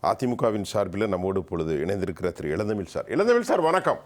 அதிமுகவின் சார்பில் நம்மோடு இப்பொழுது இணைந்திருக்கிற திரு இளந்தமிழ் சார். இளந்தமிழ் சார் வணக்கம்.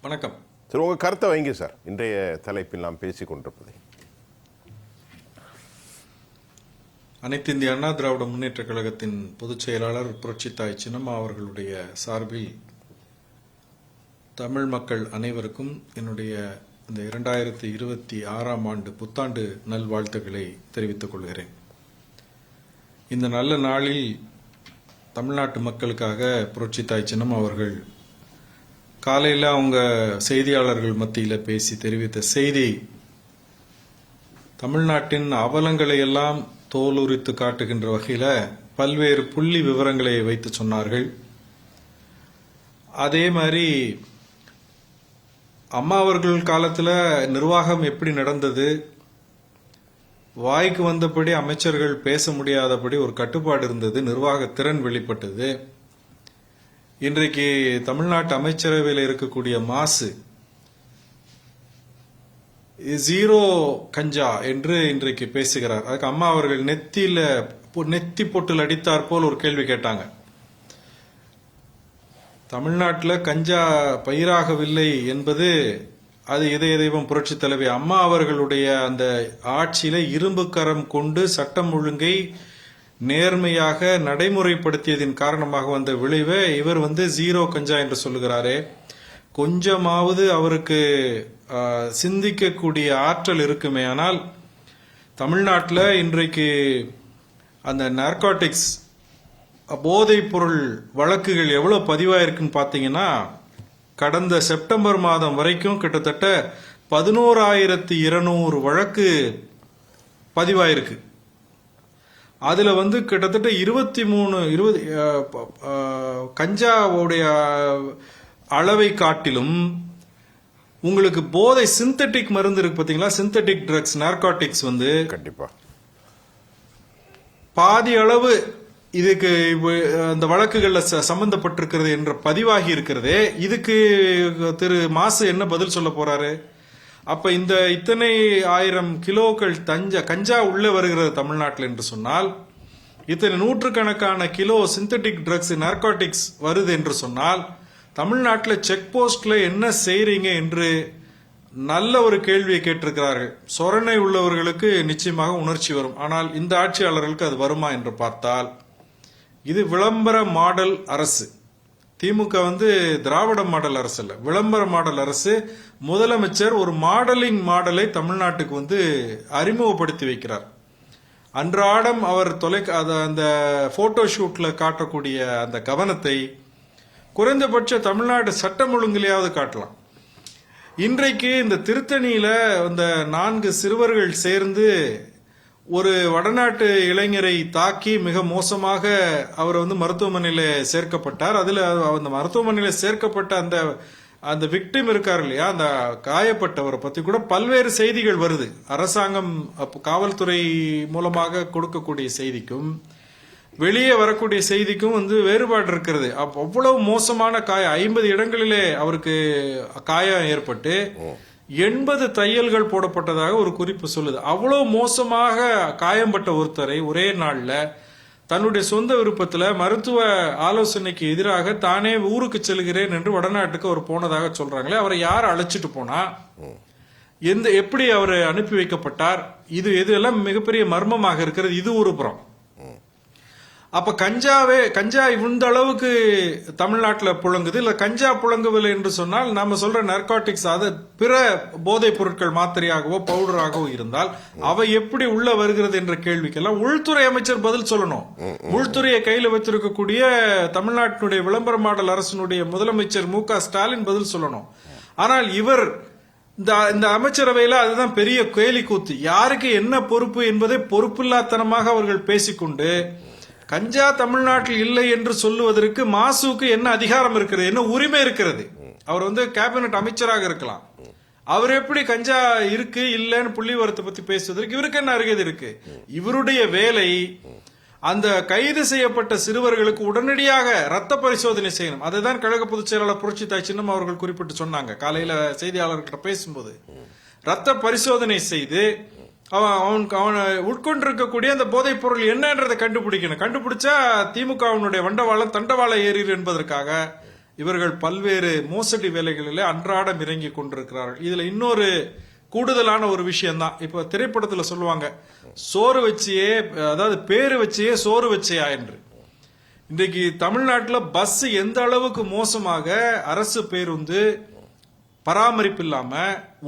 வணக்கம் சார், உங்கள் கருத்தை வைங்க சார். இன்றைய தலைப்பில் நாம் பேசிக் கொண்டிருப்பதை. அனைத்து இந்திய அண்ணா திராவிட முன்னேற்ற கழகத்தின் பொதுச் செயலாளர் புரட்சித்தாய் சின்னம்மா அவர்களுடைய சார்பில் தமிழ் மக்கள் அனைவருக்கும் என்னுடைய இந்த 2026ஆம் ஆண்டு புத்தாண்டு நல்வாழ்த்துக்களை தெரிவித்துக் கொள்கிறேன். இந்த நல்ல நாளில் தமிழ்நாட்டு மக்களுக்காக புரட்சித்தாய் சின்னம்மா அவர்கள் காலையில் அவங்க செய்தியாளர்கள் மத்தியில் பேசி தெரிவித்த செய்தி தமிழ்நாட்டின் அவலங்களை எல்லாம் தோலுரித்து காட்டுகின்ற வகையில் பல்வேறு புள்ளி விவரங்களை வைத்து சொன்னார்கள். அதே மாதிரி அம்மா அவர்கள் காலத்தில் நிர்வாகம் எப்படி நடந்தது, வாய்க்கு வந்தபடி அமைச்சர்கள் பேச முடியாதபடி ஒரு கட்டுப்பாடு இருந்தது, நிர்வாக திறன் வெளிப்பட்டது. இன்றைக்கு தமிழ்நாட்டு அமைச்சரவையில் இருக்கக்கூடிய மாசு ஜீரோ கஞ்சா என்று இன்றைக்கு பேசுகிறார். அதுக்கு அம்மா அவர்கள் நெத்தி பொட்டில் அடித்தார் போல் ஒரு கேள்வி கேட்டாங்க. தமிழ்நாட்டில் கஞ்சா பயிராகவில்லை என்பது அது இதய தெய்வம் புரட்சி தலைவி அம்மா அவர்களுடைய அந்த ஆட்சியில இரும்பு கரம் கொண்டு சட்டம் ஒழுங்கை நேர்மையாக நடைமுறைப்படுத்தியதின் காரணமாக வந்த விளைவை இவர் ஜீரோ கஞ்சா என்று சொல்லுகிறாரே. கொஞ்சமாவது அவருக்கு சிந்திக்கக்கூடிய ஆற்றல் இருக்குமே. ஆனால் தமிழ்நாட்டில் இன்றைக்கு அந்த நார்காட்டிக்ஸ் போதைப் பொருள் வழக்குகள் எவ்வளவு பதிவாயிருக்குன்னு பார்த்தீங்கன்னா, கடந்த செப்டம்பர் மாதம் வரைக்கும் கிட்டத்தட்ட 11,200 வழக்கு பதிவாயிருக்கு. அதுல கிட்டத்தட்ட 20 கஞ்சாவுடைய அளவை காட்டிலும் உங்களுக்கு போதை சிந்தட்டிக் மருந்து இருக்கு பாத்தீங்களா, சிந்தட்டிக் ட்ரக்ஸ் நார்காட்டிக்ஸ் கண்டிப்பா பாதி அளவு இதுக்கு அந்த வழக்குகள்ல சம்பந்தப்பட்டிருக்கிறது என்ற பதிவாகி இருக்கிறதே. இதுக்கு திரு மாசு என்ன பதில் சொல்ல போறாரு? அப்ப இந்த இத்தனை 1000 கிலோக்கள் கஞ்சா உள்ளே வருகிறது தமிழ்நாட்டில் என்று சொன்னால், இத்தனை நூற்றுக்கணக்கான கிலோ சிந்தட்டிக் ட்ரக்ஸ் நார்காட்டிக்ஸ் வருது என்று சொன்னால், தமிழ்நாட்டில் செக் போஸ்ட்ல என்ன செய்றீங்க என்று நல்ல ஒரு கேள்வியை கேட்டிருக்கிறார்கள். சொரணை உள்ளவர்களுக்கு நிச்சயமாக உணர்ச்சி வரும். ஆனால் இந்த ஆட்சியாளர்களுக்கு அது வருமா என்று பார்த்தால், இது விளம்பர மாடல் அரசு. திமுக திராவிட மாடல் அரசு அல்ல, விளம்பர மாடல் அரசு. முதலமைச்சர் ஒரு மாடலிங் மாடலை தமிழ்நாட்டுக்கு அறிமுகப்படுத்தி வைக்கிறார். அன்றாடம் அவர் அந்த போட்டோ ஷூட்ல காட்டக்கூடிய அந்த கவனத்தை குறைந்தபட்ச தமிழ்நாடு சட்டம் ஒழுங்கிலேயாவது காட்டலாம். இன்றைக்கு இந்த திருத்தணியில இந்த 4 சிறுவர்கள் சேர்ந்து ஒரு வடநாட்டு இளைஞரை தாக்கி மிக மோசமாக அவர் மருத்துவமனையில சேர்க்கப்பட்டார். அதுல அந்த மருத்துவமனையில சேர்க்கப்பட்ட அந்த விக்டிம் இருக்கார் இல்லையா, அந்த காயப்பட்டவரை பத்தி கூட பல்வேறு செய்திகள் வருது. அரசாங்கம் காவல்துறை மூலமாக கொடுக்கக்கூடிய செய்திக்கும் வெளியே வரக்கூடிய செய்திக்கும் வேறுபாடு இருக்கிறது. அவ்வளவு மோசமான காயம், 50 இடங்களிலே அவருக்கு காயம் ஏற்பட்டு 80 தையல்கள் போடப்பட்டதாக ஒரு குறிப்பு சொல்லுது. அவ்வளவு மோசமாக காயம்பட்ட ஒருத்தரை ஒரே நாள்ல தன்னுடைய சொந்த விருப்பத்துல மருத்துவ ஆலோசனைக்கு எதிராக தானே ஊருக்கு செல்கிறேன் என்று வடநாட்டுக்கு அவர் போனதாக சொல்றாங்களே. அவரை யார் அழைச்சிட்டு போனா, எப்படி அவர் அனுப்பி வைக்கப்பட்டார், இதெல்லாம் மிகப்பெரிய மர்மமாக இருக்கிறது. இது ஒரு புறம். அப்ப கஞ்சா இந்த அளவுக்கு தமிழ்நாட்டில் புழங்குது. இல்ல கஞ்சா புழங்கவில்லை என்று சொன்னால் நாம சொல்ற நார்காட்டிக்ஸ், அது பிற போதைப் பொருட்கள் மாத்திரையாகவோ பவுடராகவோ இருந்தால் அவை எப்படி உள்ள வருகிறது என்ற கேள்விக்கெல்லாம் உள்துறை அமைச்சர் பதில் சொல்லணும். உள்துறையை கையில் வைத்திருக்கக்கூடிய தமிழ்நாட்டினுடைய விளம்பர மாடல் அரசினுடைய முதலமைச்சர் மு.க. ஸ்டாலின் பதில் சொல்லணும். ஆனால் இவர் இந்த அமைச்சரவையில அதுதான் பெரிய கேலி கூத்து. யாருக்கு என்ன பொறுப்பு என்பதை பொறுப்பில்லாத்தனமாக அவர்கள் பேசிக்கொண்டு, கஞ்சா தமிழ்நாட்டில் இல்லை என்று சொல்லுவதற்கு மாசுக்கு என்ன அதிகாரம் இருக்கிறது, என்ன உரிமை இருக்கிறது? அவர் கேபினட் அமைச்சராக இருக்கலாம். அவர் எப்படி கஞ்சா இருக்கு இல்லன்னு புள்ளி விவரத்தை பத்தி பேசுவதற்கு இவருக்கு என்ன அருகதை இருக்கு? இவருடைய வேலை அந்த கைது செய்யப்பட்ட சிறுவர்களுக்கு உடனடியாக ரத்த பரிசோதனை செய்யணும். அதுதான் கழக பொதுச் செயலாளர் புரட்சித்தாய் சின்னம்மா அவர்கள் குறிப்பிட்டு சொன்னாங்க காலையில செய்தியாளர்கிட்ட பேசும்போது. ரத்த பரிசோதனை செய்து அவன் உட்கொண்டிருக்கக்கூடிய அந்த போதைப் பொருள் என்னன்றதை கண்டுபிடிக்கணும். கண்டுபிடிச்சா திமுகவினுடைய வண்டவாளம் தண்டவாள ஏறிடு என்பதற்காக இவர்கள் பல்வேறு மோசடி வேலைகளில் அன்றாடம் இறங்கி கொண்டிருக்கிறார்கள். இதுல இன்னொரு கூடுதலான ஒரு விஷயம் தான். இப்ப திரைப்படத்துல சொல்லுவாங்க, சோறு வச்சியே, அதாவது பேரு வச்சியே சோறு வச்சியா என்று. இன்றைக்கு தமிழ்நாட்டில் பஸ் எந்த அளவுக்கு மோசமாக, அரசு பேருந்து பராமரிப்பு இல்லாம,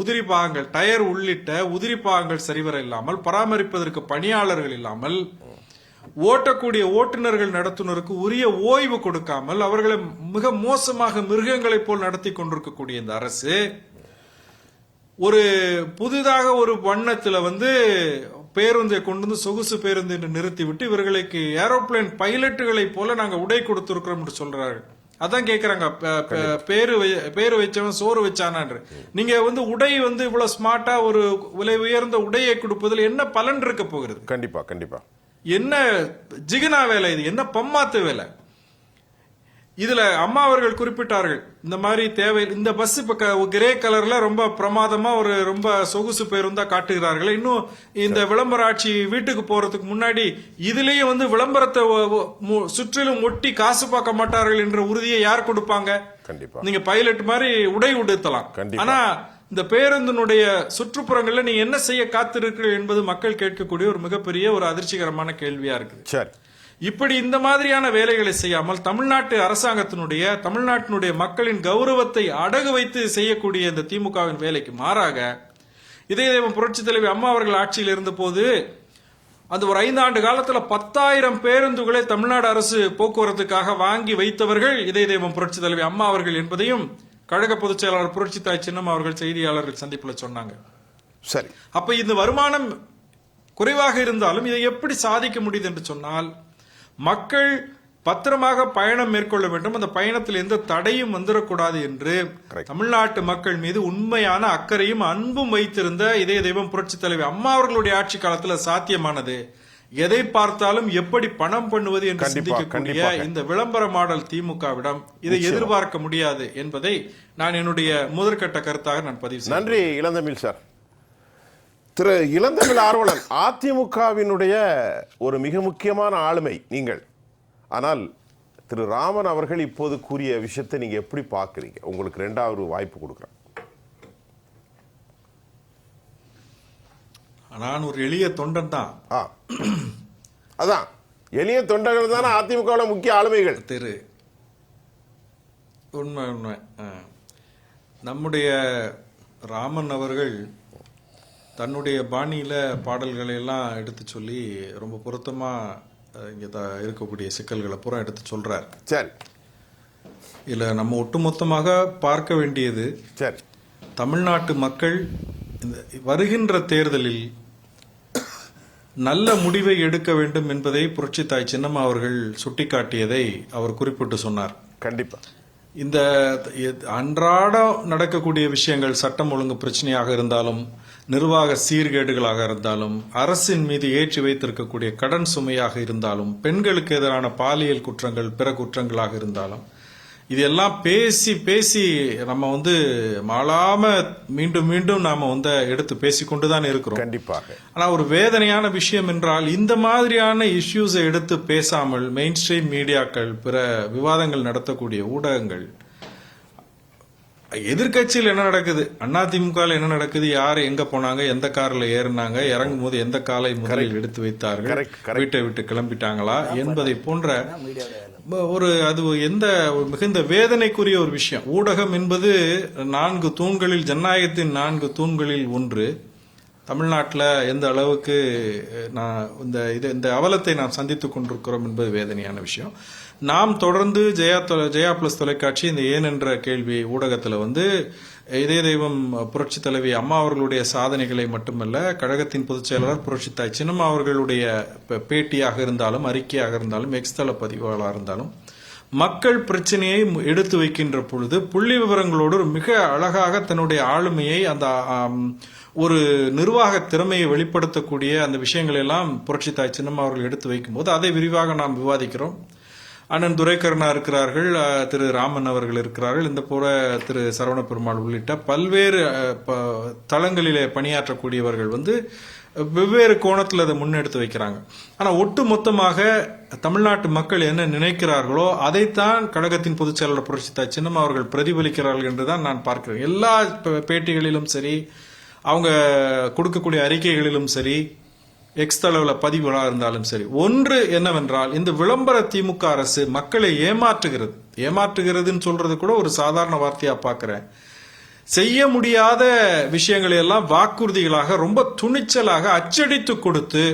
உதிரி பாகங்கள் டயர் உள்ளிட்ட உதிரி பாகங்கள் சரிவர இல்லாமல், பராமரிப்பதற்கு பணியாளர்கள் இல்லாமல், ஓட்டக்கூடிய ஓட்டுநர்கள் நடத்துனருக்கு உரிய ஓய்வு கொடுக்காமல், அவர்களை மிக மோசமாக மிருகங்களைப் போல் நடத்தி கொண்டிருக்கக்கூடிய இந்த அரசு ஒரு புதிதாக ஒரு வண்ணத்துல பேருந்தை கொண்டு வந்து சொகுசு பேருந்து என்று நிறுத்திவிட்டு இவர்களுக்கு ஏரோப்ளேன் பைலட்டுகளை போல நாங்க உடை கொடுத்திருக்கிறோம் என்று சொல்றார்கள். அதான் கேக்குறாங்க, பேரு வச்சவன் சோறு வச்சானான்று. நீங்க உடை இவ்வளவு ஸ்மார்ட்டா ஒரு விலை உயர்ந்த உடையை கொடுப்பதில் என்ன பலன் இருக்க போகிறது? கண்டிப்பா கண்டிப்பா. என்ன ஜிகனா வேலை இது? என்ன பம்மாத்து வேலை? இதுல அம்மா அவர்கள் குறிப்பிட்டார்கள், இந்த மாதிரி தேவை. இந்த பஸ் இப்ப கிரே கலர்ல ரொம்ப பிரமாதமா ஒரு ரொம்ப சொகுசு பேருந்தா காட்டுகிறார்கள். இன்னும் இந்த விளம்பர ஆட்சி வீட்டுக்கு போறதுக்கு முன்னாடி இதுலயும் விளம்பரத்தை சுற்றிலும் ஒட்டி காசு பார்க்க மாட்டார்கள் என்ற உறுதியை யார் கொடுப்பாங்க? கண்டிப்பா. நீங்க பைலட் மாதிரி உடை உடுத்தலாம், ஆனா இந்த பேருந்தினுடைய சுற்றுப்புறங்கள்ல நீங்க என்ன செய்ய காத்திருக்கிறீர்கள் என்பது மக்கள் கேட்கக்கூடிய ஒரு மிகப்பெரிய ஒரு அதிர்ச்சிகரமான கேள்வியா இருக்கு. சரி, இப்படி இந்த மாதிரியான வேலைகளை செய்யாமல் தமிழ்நாட்டு அரசாங்கத்தினுடைய, தமிழ்நாட்டினுடைய மக்களின் கௌரவத்தை அடகு வைத்து செய்யக்கூடிய இந்த திமுகவின் வேலைக்கு மாறாக, இதே புரட்சி தலைவி அம்மா அவர்கள் ஆட்சியில் இருந்த போது அந்த ஒரு 5 ஆண்டு காலத்துல 10,000 பேருந்துகளை தமிழ்நாடு அரசு போக்குவரத்துக்காக வாங்கி வைத்தவர்கள் இதே புரட்சி தலைவி அம்மா அவர்கள் என்பதையும் கழக பொதுச் செயலாளர் புரட்சி தாய் சின்னம்மா அவர்கள் செய்தியாளர்கள் சந்திப்புல சொன்னாங்க. சரி, அப்ப இந்த வருமானம் குறைவாக இருந்தாலும் இதை எப்படி சாதிக்க முடியுது என்று சொன்னால், மக்கள் பத்திரமாக பயணம் மேற்கொள்ள வேண்டும், அந்த பயணத்தில் எந்த தடையும் வந்துடக்கூடாது என்று தமிழ்நாட்டு மக்கள் மீது உண்மையான அக்கறையும் அன்பும் வைத்திருந்த இதய தெய்வம் புரட்சி தலைவி அம்மா அவர்களுடைய ஆட்சி காலத்தில் சாத்தியமானது. எதை பார்த்தாலும் எப்படி பணம் பண்ணுவது என்று சிந்திக்கக்கூடிய இந்த விளம்பர மாடல் திமுகவிடம் இதை எதிர்பார்க்க முடியாது என்பதை நான் என்னுடைய முதற்கட்ட கருத்தாக நான் பதிவு செய்கிறேன். நன்றி இளந்தமிழ் சார். திரு இளந்தமிழ் ஆர்வலன், அதிமுகவினுடைய ஒரு மிக முக்கியமான ஆளுமை நீங்கள். ஆனால் திரு ராமன் அவர்கள் இப்போது கூறிய விஷயத்தை நீங்க எப்படி பார்க்குறீங்க? உங்களுக்கு 2வது வாய்ப்பு கொடுக்குறேன். நான் ஒரு எளிய தொண்டன் தான். அதான் எளிய தொண்டர்கள் தானே அதிமுக முக்கிய ஆளுமைகள். உண்மை உண்மை. நம்முடைய ராமன் அவர்கள் தன்னுடைய பாணியில பாடல்களை எல்லாம் எடுத்து சொல்லி ரொம்ப பொருத்தமா இங்க இருக்கக்கூடிய சிக்கல்களை பூரா எடுத்து சொல்றார். சரி, இதுல நம்ம ஒட்டுமொத்தமாக பார்க்க வேண்டியது, சரி, தமிழ்நாட்டு மக்கள் இந்த வருகின்ற தேர்தலில் நல்ல முடிவை எடுக்க வேண்டும் என்பதை புரட்சி தாய் சின்னம்மா அவர்கள் சுட்டிக்காட்டியதை அவர் குறிப்பிட்டு சொன்னார். கண்டிப்பா. இந்த அன்றாடம் நடக்கக்கூடிய விஷயங்கள், சட்டம் ஒழுங்கு பிரச்சனையாக இருந்தாலும், நிர்வாக சீர்கேடுகளாக இருந்தாலும், அரசின் மீது ஏற்றி வைத்திருக்கக்கூடிய கடன் சுமையாக இருந்தாலும், பெண்களுக்கு எதிரான பாலியல் குற்றங்கள், பிற குற்றங்களாக இருந்தாலும், இதெல்லாம் பேசி பேசி நம்ம மாளாம மீண்டும் மீண்டும் நாம எடுத்து பேசிக்கொண்டுதான் இருக்கிறோம். கண்டிப்பாக. ஆனா ஒரு வேதனையான விஷயம் என்றால், இந்த மாதிரியான இஷ்யூஸை எடுத்து பேசாமல் மெயின் ஸ்ட்ரீம் மீடியாக்கள், பிற விவாதங்கள் நடத்தக்கூடிய ஊடகங்கள், எதிர்கட்சியில் என்ன நடக்குது, அதிமுக என்ன நடக்குது, யார் எங்க போனாங்க, எந்த கார்ல ஏறினாங்க, இறங்கும் போது எந்த காலை முதலில் எடுத்து வைத்தார்கள், வீட்டை விட்டு கிளம்பிட்டாங்களா என்பதை போன்ற அது எந்த மிகுந்த வேதனைக்குரிய ஒரு விஷயம். ஊடகம் என்பது 4 தூண்களில், ஜனநாயகத்தின் 4 தூண்களில் ஒன்று. தமிழ்நாட்டில் எந்த அளவுக்கு இந்த அவலத்தை நாம் சந்தித்துக் கொண்டிருக்கிறோம் என்பது வேதனையான விஷயம். நாம் தொடர்ந்து ஜெயா பிளஸ் தொலைக்காட்சி இந்த ஏன் என்ற கேள்வி ஊடகத்தில் இதய தெய்வம் புரட்சி தலைவி அம்மா அவர்களுடைய சாதனைகளை மட்டுமல்ல, கழகத்தின் பொதுச் செயலாளர் புரட்சி தாய் சின்னம்மா அவர்களுடைய பேட்டியாக இருந்தாலும், அறிக்கையாக இருந்தாலும், எக்ஸ்தல பதிவுகளாக இருந்தாலும், மக்கள் பிரச்சனையை எடுத்து வைக்கின்ற பொழுது புள்ளி விவரங்களோடு மிக அழகாக தன்னுடைய ஆளுமையை, அந்த ஒரு நிர்வாக திறமையை வெளிப்படுத்தக்கூடிய அந்த விஷயங்கள் எல்லாம் புரட்சி தாய் சின்னம்மா அவர்கள் எடுத்து வைக்கும் போது அதை விரிவாக நாம் விவாதிக்கிறோம். அண்ணன் துரைக்கருணா இருக்கிறார்கள், திரு ராமன் அவர்கள் இருக்கிறார்கள், இந்த போல திரு சரவண பெருமாள் உள்ளிட்ட பல்வேறு தளங்களிலே பணியாற்றக்கூடியவர்கள் வெவ்வேறு கோணத்தில் அதை முன்னெடுத்து வைக்கிறாங்க. ஆனா ஒட்டு மொத்தமாக தமிழ்நாட்டு மக்கள் என்ன நினைக்கிறார்களோ அதைத்தான் கழகத்தின் பொதுச் செயலாளர் புரட்சித்தாய் சின்னம்மா அவர்கள் பிரதிபலிக்கிறார்கள் என்றுதான் நான் பார்க்கிறேன். எல்லா பேட்டிகளிலும் சரி, அவங்க கொடுக்கக்கூடிய அறிக்கைகளிலும் சரி, எக்ஸ் தளவுல பதிவுகளா இருந்தாலும் சரி, ஒன்று என்னவென்றால் இந்த விளம்பர திமுக அரசு மக்களை ஏமாற்றுகிறதுன்னு சொல்றது கூட ஒரு சாதாரண வார்த்தையா பார்க்கிறேன். செய்ய முடியாத விஷயங்களை எல்லாம் வாக்குறுதிகளாக ரொம்ப துணிச்சலாக அச்சடித்து கொடுத்து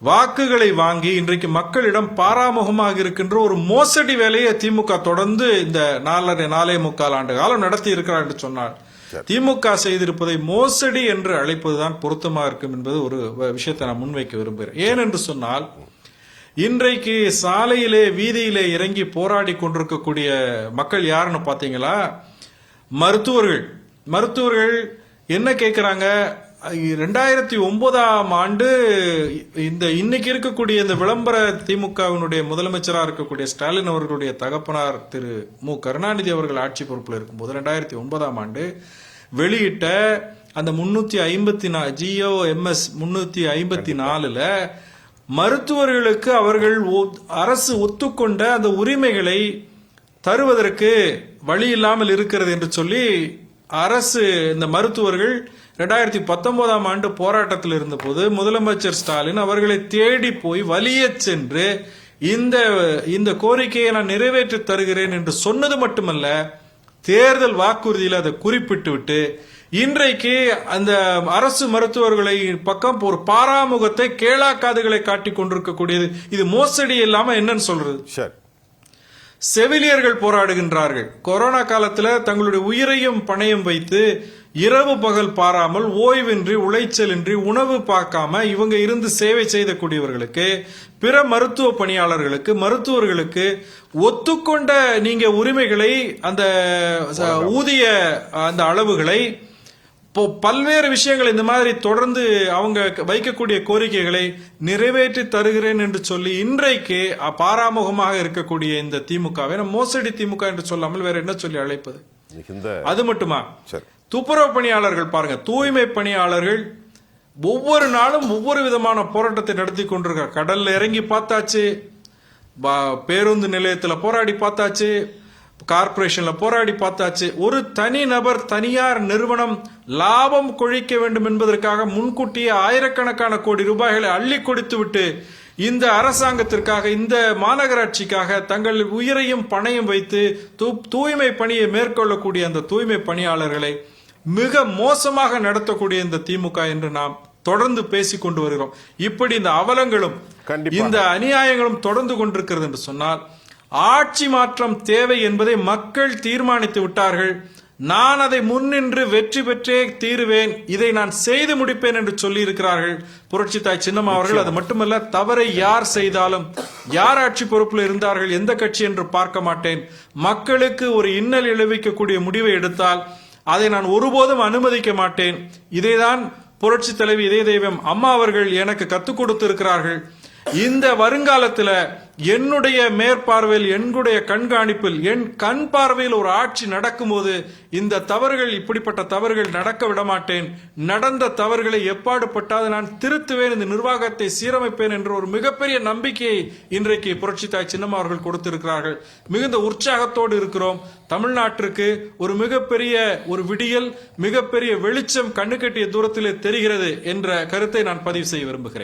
வாக்குகளை வாங்கி இன்றைக்கு மக்களிடம் பாராமுகமாக இருக்கின்ற ஒரு மோசடி வேலையை திமுக தொடர்ந்து இந்த 4.25 ஆண்டு காலம் நடத்தி இருக்கிறார் என்று சொன்னார். திமுக செய்திருப்பதை மோசடி என்று அழைப்பதுதான் பொருத்தமா இருக்கும் என்பது ஒரு விஷயத்தை நான் முன்வைக்க விரும்புகிறேன். ஏனென்று சொன்னால், இன்றைக்கு சாலையிலே வீதியிலே இறங்கி போராடி கொண்டிருக்கக்கூடிய மக்கள் யாருன்னு பாத்தீங்களா? மருத்துவர்கள் என்ன கேட்கிறாங்க? 2009ஆம் ஆண்டு இன்னைக்கு இருக்கக்கூடிய இந்த விளம்பர திமுகவினுடைய முதலமைச்சரா இருக்கக்கூடிய ஸ்டாலின் அவர்களுடைய தகப்பனார் திரு மு கருணாநிதி அவர்கள் ஆட்சி பொறுப்பில் இருக்கும்போது 2009ஆம் ஆண்டு வெளியிட்ட அந்த 354 GOMS 354ல மருத்துவர்களுக்கு அவர்கள் அரசு ஒத்துக்கொண்ட அந்த உரிமைகளை தருவதற்கு வழி இல்லாமல் இருக்கிறது என்று சொல்லி அரசு இந்த மருத்துவர்கள் 2019ஆம் ஆண்டு போராட்டத்தில் இருந்தபோது முதலமைச்சர் ஸ்டாலின் அவர்களை தேடி போய் வலிய சென்று இந்த கோரிக்கையை நான் நிறைவேற்றி தருகிறேன் என்று சொன்னது மட்டுமல்ல, தேர்தல் வாக்குறுதியில் அதை குறிப்பிட்டு விட்டு இன்றைக்கு அந்த அரசு மருத்துவர்களை பக்கம் ஒரு பாராமுகத்தை கேளாக்காதுகளை காட்டிக் கொண்டிருக்கக்கூடியது. இது மோசடி இல்லாம என்னன்னு சொல்றது? செவிலியர்கள் போராடுகின்றார்கள். கொரோனா காலத்துல தங்களுடைய உயிரையும் பணயம் வைத்து இரவு பகல் பாராமல், ஓய்வின்றி, உளைச்சலின்றி, உணவு பார்க்காம இவங்க இருந்து சேவை செய்யக்கூடியவர்களுக்கு, பிற மருத்துவ பணியாளர்களுக்கு, மருத்துவர்களுக்கு ஒத்துக்கொண்ட நீங்க உரிமைகளை, அந்த ஊதிய அந்த அளவுகளை, பல்வேறு விஷயங்கள் இந்த மாதிரி தொடர்ந்து அவங்க வைக்கக்கூடிய கோரிக்கைகளை நிறைவேற்றி தருகிறேன் என்று சொல்லி இன்றைக்கு பாராமுகமாக இருக்கக்கூடிய இந்த திமுகவை மோசடி திமுக என்று சொல்லாமல் வேற என்ன சொல்லி அழைப்பது? அது மட்டுமா? துப்புரவு பணியாளர்கள் பாருங்க, தூய்மை பணியாளர்கள் ஒவ்வொரு நாளும் ஒவ்வொரு விதமான போராட்டத்தை நடத்தி கொண்டிருக்க. கடல்ல இறங்கி பார்த்தாச்சு, பேருந்து நிலையத்தில் போராடி பார்த்தாச்சு, கார்பரேஷன்ல போராடி பார்த்தாச்சு. ஒரு தனி நபர், தனியார் நிறுவனம் லாபம் கொழிக்க வேண்டும் என்பதற்காக முன்கூட்டியே ஆயிரக்கணக்கான கோடி ரூபாய்களை அள்ளி கொடுத்து விட்டு இந்த அரசாங்கத்திற்காக, இந்த மாநகராட்சிக்காக தங்கள் உயிரையும் பணையும் வைத்து தூய்மை பணியை மேற்கொள்ளக்கூடிய அந்த தூய்மை பணியாளர்களை மிக மோசமாக நடத்தக்கூடிய இந்த திமுக என்று நாம் தொடர்ந்து பேசிக் கொண்டு வருகிறோம். இப்படி இந்த அவலங்களும் இந்த அநியாயங்களும் தொடர்ந்து கொண்டிருக்கிறது என்று சொன்னால், ஆட்சி மாற்றம் தேவை என்பதை மக்கள் தீர்மானித்து விட்டார்கள். நான் அதை முன்னின்று வெற்றி பெற்றே தீருவேன், இதை நான் செய்து முடிப்பேன் என்று சொல்லி இருக்கிறார்கள் புரட்சித்தாய் சின்னம்மா அவர்கள். அது மட்டுமல்ல, தவறை யார் செய்தாலும், யார் ஆட்சி பொறுப்பில் இருந்தார்கள், எந்த கட்சி என்று பார்க்க மாட்டேன், மக்களுக்கு ஒரு இன்னல் விளைவிக்கக்கூடிய முடிவை எடுத்தால் அதை நான் ஒருபோதும் அனுமதிக்க மாட்டேன். இதைதான் புரட்சி தலைவி இதய தெய்வம் அம்மா அவர்கள் எனக்கு கத்துக் கொடுத்திருக்கிறார்கள். இந்த வருங்காலத்தில் என்னுடைய மேற்பார்வையில், என்னுடைய கண்காணிப்பில், என் கண் பார்வையில் ஒரு ஆட்சி நடக்கும்போது இந்த தவறுகள், இப்படிப்பட்ட தவறுகள் நடக்க விடமாட்டேன். நடந்த தவறுகளை எப்பாடுபட்டாது நான் திருத்துவேன், இந்த நிர்வாகத்தை சீரமைப்பேன் என்ற ஒரு மிகப்பெரிய நம்பிக்கையை இன்றைக்கு புரட்சித்தாய் சின்னம்மா அவர்கள் கொடுத்திருக்கிறார்கள். மிகுந்த உற்சாகத்தோடு இருக்கிறோம். தமிழ்நாட்டிற்கு ஒரு மிகப்பெரிய ஒரு விடியல், மிகப்பெரிய வெளிச்சம் கண்ணுக்கட்டிய தூரத்திலே தெரிகிறது என்ற கருத்தை நான் பதிவு செய்ய விரும்புகிறேன்.